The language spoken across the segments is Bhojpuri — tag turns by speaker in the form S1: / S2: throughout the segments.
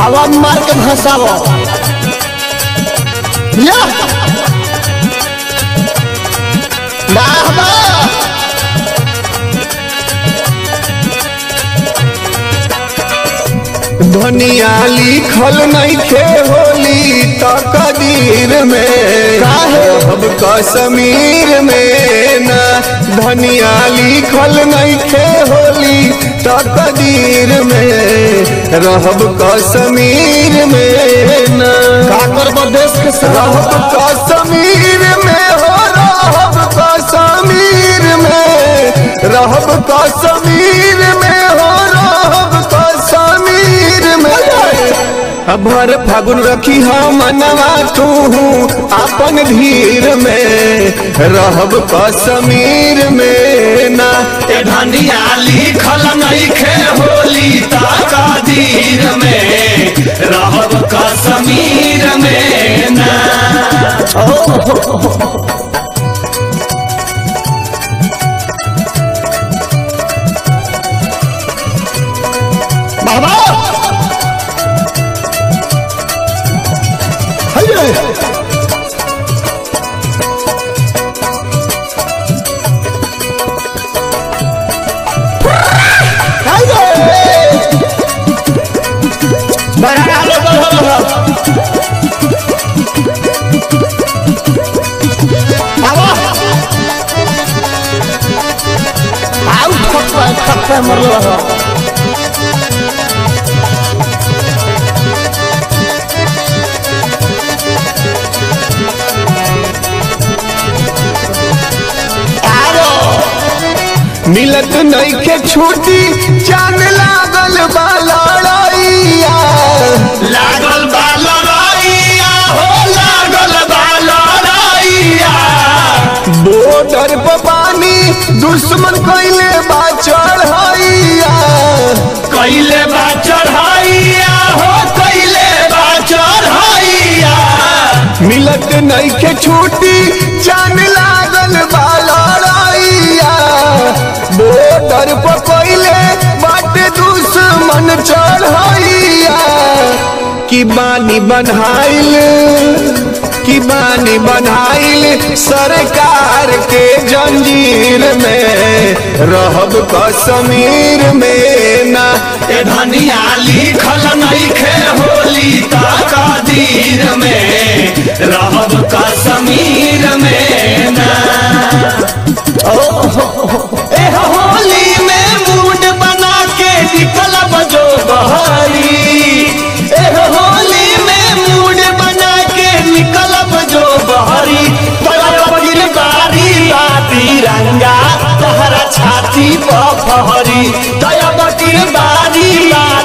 S1: आवा मार के भसावा या बाबा
S2: धनिया लिखल नहीं खे होली तो कदीर में अब कश्मीर में ना धनिया लिखल नहीं खे होली तो कदीर में रहब कश्मीर में ना
S1: काकर बदेश के
S2: रहब कश्मीर में हो रहब कश्मीर में रहब कश्मीर में हो रहब कश्मीर में भर फागुन रखी हम मनवा तू अपन धीर में रहब कश्मीर में ना
S3: धनिया लिखल नहीं खे होली ता कदीर में रहब कश्मीर में ना
S1: बाबा
S2: मिलत नहीं के छुट्टी जान लागल बा लड़ाइया
S3: लागल बा लड़ाइया हो लागल बा लड़ाइया
S2: बॉर्डर पर पानी दुश्मन कैले बा चढ़ाइया
S3: कैले बा चढ़ाइया हो कैले बा चढ़ाइया
S2: मिलत नहीं के छुट्टी जान लागल बा लड़ाइया बॉर्डर पर कैले बाटे दुश्मन चढ़ाइया की बानी बनाइल सरकार के जंजीर में रहब कश्मीर में ना
S3: धनिया लिखल नहीं खे होली ता कदीर में रहब कश्मीर में ना होली में मूड बना के निकलब जो बहरी होली में मूड बना के निकलब जो बहरी बारी तिरंगा तहरा छाती पर फहरी बारी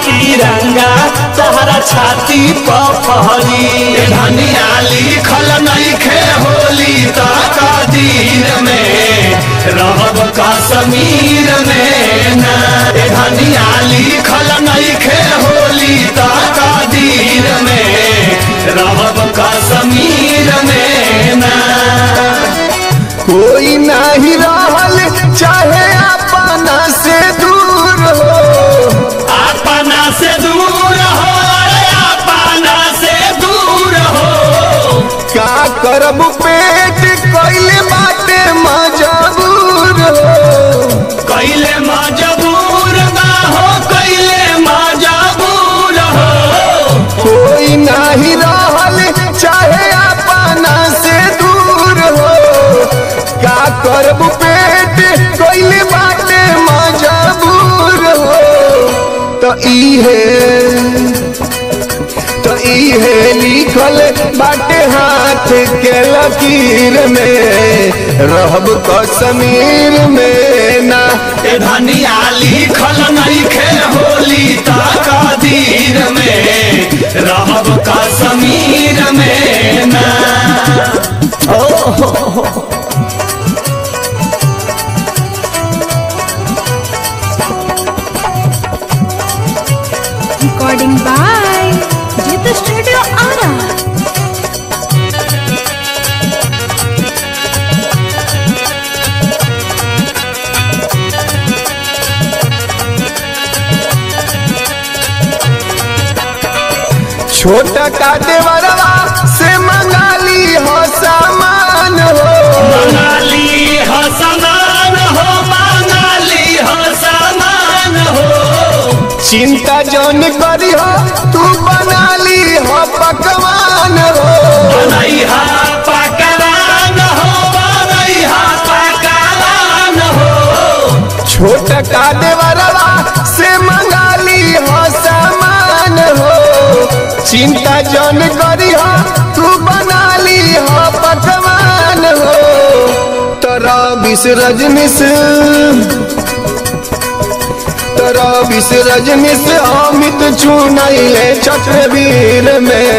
S3: तिरंगा तहरा छाती पर फहरी धनिया लिखल नहीं खे होली ता कदीर में रहब कश्मीर में ना धनिया लिखल नहीं खे होली ता कदीर में रहब कश्मीर में ना
S2: कोई नहीं रहल चाहे अपना से दूर हो
S3: अपना से दूर हो अपना से दूर हो
S2: का करब पेट कैले बाटे मजबूर हो
S3: कैले मजबूर बा हो कैले मजबूर हो
S2: कोई नहीं रहल चाहे अपना से दूर हो का करब पेट कैले बाटे मजबूर हो तो इहे लिखल बाटे हाथ के लकीर में रहब कश्मीर में ना
S3: धनिया लिखल नहीं खे होली ता कदीर में रहब कश्मीर में ना
S4: Recording by Jitha Studio Ara.
S2: छोटा का देवरवा से मंगाली हो सामान हो,
S3: मंगाली हो सामान हो, मंगाली हो सामान हो।
S2: चिंता जौन करी हो तू बनाली हो पकवान हो,
S3: बनैहा पकवान हो, बनैहा पकवान हो।
S2: छोटा का देवरवा से मंगाली हो सामान हो, चिंता जौन करी हो तू बनाली हो पकवान हो। तोरा बिस रजनीश अमित चुनैले चक्रवीर में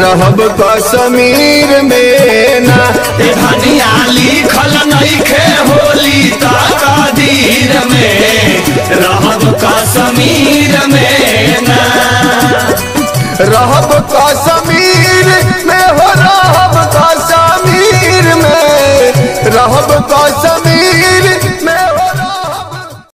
S2: रहब कश्मीर में ना।
S3: धनिया लिखल नइखे